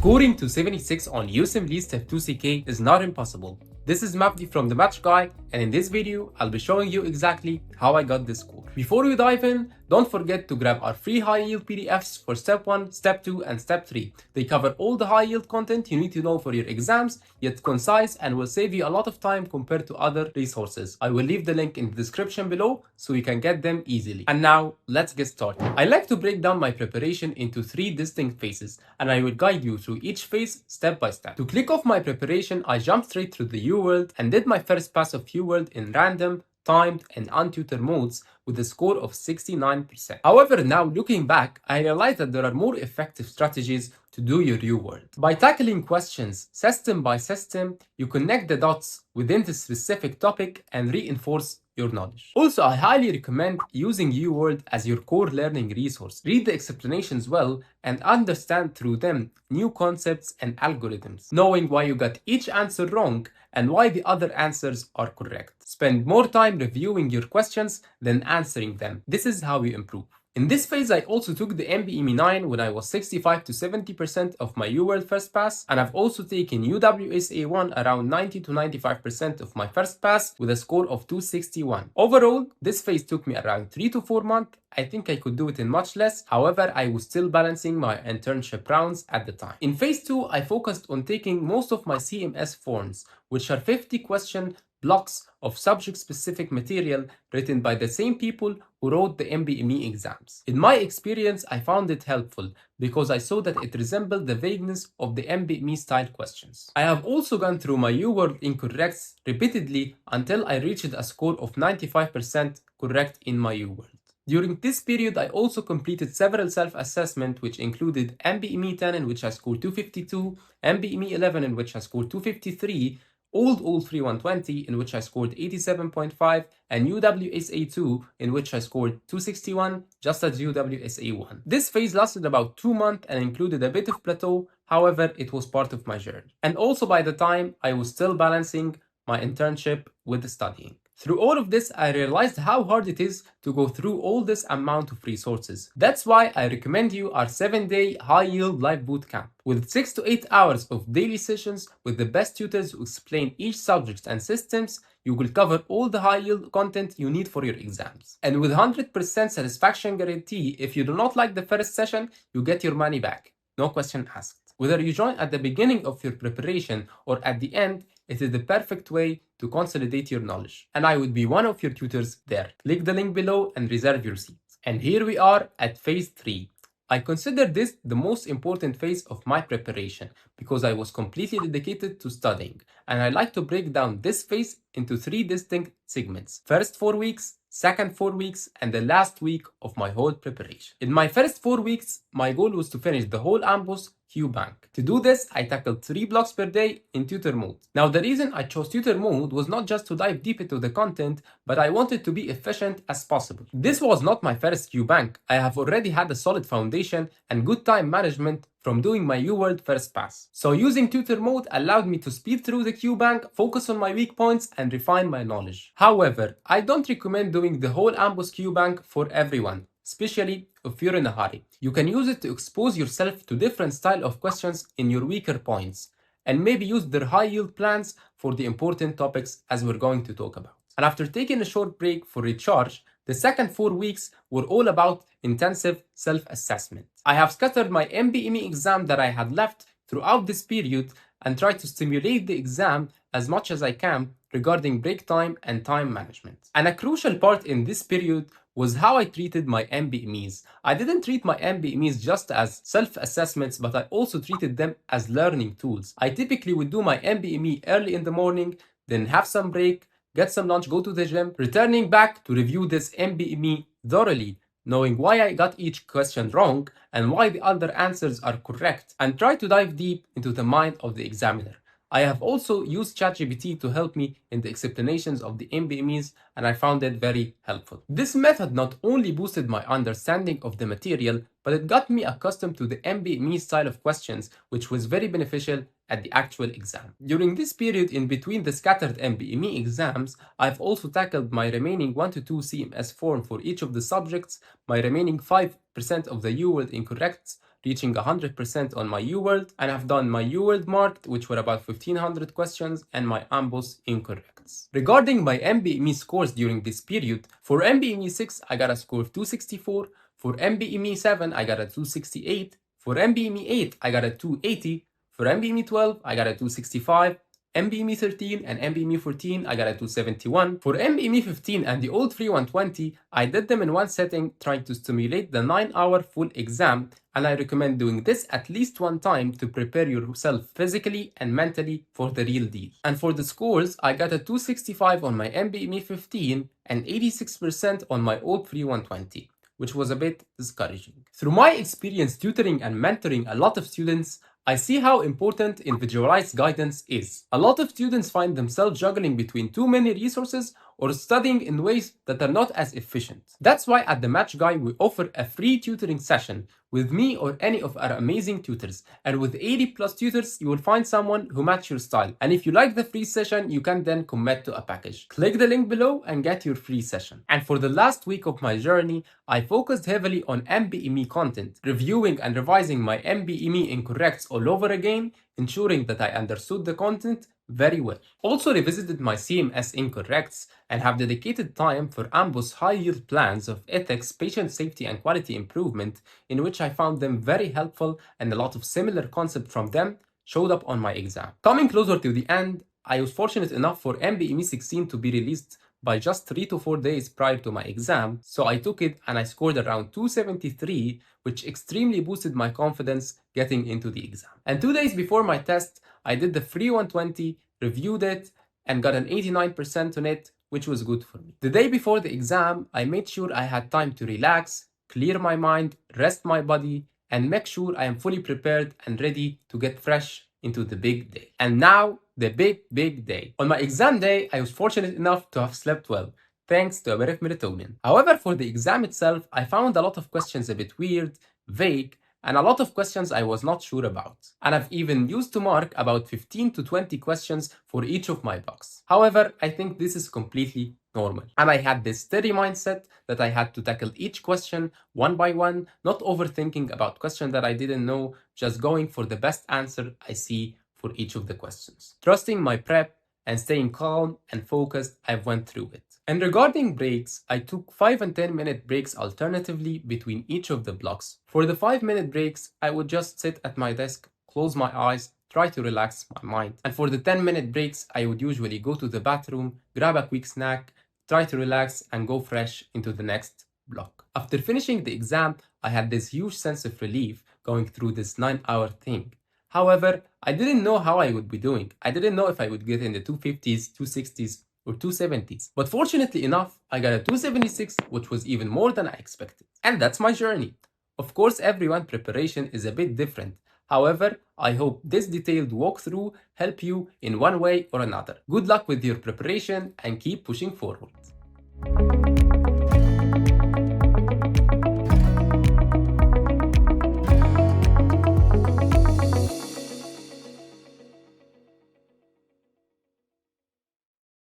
Scoring to 76 on USMLE Step 2 CK is not impossible. This is Mafdy from the Match Guy, and in this video, I'll be showing you exactly how I got this score. Before we dive in, don't forget to grab our free high-yield PDFs for Step 1, Step 2, and Step 3. They cover all the high-yield content you need to know for your exams, yet concise and will save you a lot of time compared to other resources. I will leave the link in the description below so you can get them easily. And now, let's get started. I like to break down my preparation into 3 distinct phases, and I will guide you through each phase step by step. To click off my preparation, I jumped straight through the UWorld and did my first pass of UWorld in random, timed, and untutored modes with a score of 69%. However, now looking back, I realized that there are more effective strategies to do your UWorld. By tackling questions system by system, you connect the dots within the specific topic and reinforce your knowledge. Also, I highly recommend using UWorld as your core learning resource. Read the explanations well and understand through them new concepts and algorithms, knowing why you got each answer wrong and why the other answers are correct. Spend more time reviewing your questions than answering them. This is how you improve. In this phase, I also took the NBME 9 when I was 65 to 70% of my UWorld first pass, and I've also taken UWSA 1 around 90 to 95% of my first pass with a score of 261. Overall, this phase took me around 3 to 4 months. I think I could do it in much less, however, I was still balancing my internship rounds at the time. In phase 2, I focused on taking most of my CMS forms, which are 50 question blocks of subject-specific material written by the same people who wrote the NBME exams. In my experience, I found it helpful because I saw that it resembled the vagueness of the NBME style questions. I have also gone through my UWorld incorrects repeatedly until I reached a score of 95% correct in my UWorld. During this period, I also completed several self-assessments, which included NBME 10, in which I scored 252, NBME 11, in which I scored 253, Old 3120, in which I scored 87.5, and UWSA 2, in which I scored 261, just as UWSA 1. This phase lasted about 2 months and included a bit of plateau, however, it was part of my journey. And also by the time, I was still balancing my internship with studying. Through all of this, I realized how hard it is to go through all this amount of resources. That's why I recommend you our 7-day high-yield live bootcamp. With 6 to 8 hours of daily sessions with the best tutors who explain each subject and systems, you will cover all the high-yield content you need for your exams. And with 100% satisfaction guarantee, if you do not like the first session, you get your money back. No question asked. Whether you join at the beginning of your preparation or at the end, it is the perfect way to consolidate your knowledge, and I would be one of your tutors there. Click the link below and reserve your seat. And here we are at phase 3. I consider this the most important phase of my preparation because I was completely dedicated to studying, and I like to break down this phase into 3 distinct segments. First 4 weeks, second 4 weeks, and the last week of my whole preparation. In my first 4 weeks, my goal was to finish the whole Ambos QBank. To do this, I tackled 3 blocks per day in tutor mode. Now, the reason I chose tutor mode was not just to dive deep into the content, but I wanted to be efficient as possible. This was not my first QBank. I have already had a solid foundation and good time management from doing my UWorld first pass. So using tutor mode allowed me to speed through the QBank, focus on my weak points, and refine my knowledge. However, I don't recommend doing the whole Ambos QBank for everyone, especially if you're in a hurry. You can use it to expose yourself to different style of questions in your weaker points, and maybe use their high-yield plans for the important topics as we're going to talk about. And after taking a short break for recharge, the second 4 weeks were all about intensive self-assessment. I have scattered my NBME exam that I had left throughout this period and tried to stimulate the exam as much as I can regarding break time and time management. And a crucial part in this period was how I treated my NBMEs. I didn't treat my NBMEs just as self-assessments, but I also treated them as learning tools. I typically would do my NBME early in the morning, then have some break, get some lunch, go to the gym, returning back to review this NBME thoroughly, knowing why I got each question wrong and why the other answers are correct, and try to dive deep into the mind of the examiner. I have also used ChatGPT to help me in the explanations of the NBMEs, and I found it very helpful. This method not only boosted my understanding of the material, but it got me accustomed to the NBME style of questions, which was very beneficial at the actual exam. During this period in between the scattered NBME exams, I've also tackled my remaining 1 to 2 CMS form for each of the subjects, my remaining 5% of the UWorld incorrects, reaching 100% on my UWorld, and I've done my UWorld marked, which were about 1500 questions, and my AMBOS incorrects. Regarding my NBME scores during this period, for NBME 6 I got a score of 264, for NBME 7 I got a 268, for NBME 8 I got a 280, for NBME 12 I got a 265, NBME 13 and NBME 14 I got a 271. For NBME 15 and the old free 120, I did them in one setting trying to simulate the 9-hour full exam, and I recommend doing this at least one time to prepare yourself physically and mentally for the real deal. And for the scores, I got a 265 on my NBME 15 and 86% on my old free 120, which was a bit discouraging. Through my experience tutoring and mentoring a lot of students, I see how important individualized guidance is. A lot of students find themselves juggling between too many resources or studying in ways that are not as efficient. That's why at the Match Guy we offer a free tutoring session with me or any of our amazing tutors, and with 80+ tutors you will find someone who matches your style, and if you like the free session you can then commit to a package. Click the link below and get your free session. And for the last week of my journey, I focused heavily on NBME content, reviewing and revising my NBME incorrects all over again, ensuring that I understood the content very well. Also revisited my CMS incorrects and have dedicated time for AMBOS high-yield plans of ethics, patient safety and quality improvement, in which I found them very helpful, and a lot of similar concepts from them showed up on my exam. Coming closer to the end, I was fortunate enough for NBME 16 to be released by just 3 to 4 days prior to my exam, so I took it and I scored around 273, which extremely boosted my confidence getting into the exam. And 2 days before my test, I did the free 120, reviewed it, and got an 89% on it, which was good for me. The day before the exam, I made sure I had time to relax, clear my mind, rest my body, and make sure I am fully prepared and ready to get fresh into the big day. And now, the big day. On my exam day, I was fortunate enough to have slept well, thanks to a bit of melatonin. However, for the exam itself, I found a lot of questions a bit weird, vague, and a lot of questions I was not sure about. And I've even used to mark about 15 to 20 questions for each of my blocks. However, I think this is completely normal. And I had this steady mindset that I had to tackle each question one by one, not overthinking about questions that I didn't know, just going for the best answer I see for each of the questions. Trusting my prep and staying calm and focused, I went through it. And regarding breaks, I took 5 and 10 minute breaks alternatively between each of the blocks. For the 5-minute breaks, I would just sit at my desk, close my eyes, try to relax my mind. And for the 10-minute breaks, I would usually go to the bathroom, grab a quick snack, try to relax, and go fresh into the next block. After finishing the exam, I had this huge sense of relief going through this 9-hour thing. However, I didn't know how I would be doing. I didn't know if I would get in the 250s, 260s, or 270s. But fortunately enough, I got a 276, which was even more than I expected. And that's my journey. Of course, everyone's preparation is a bit different. However, I hope this detailed walkthrough helped you in one way or another. Good luck with your preparation and keep pushing forward.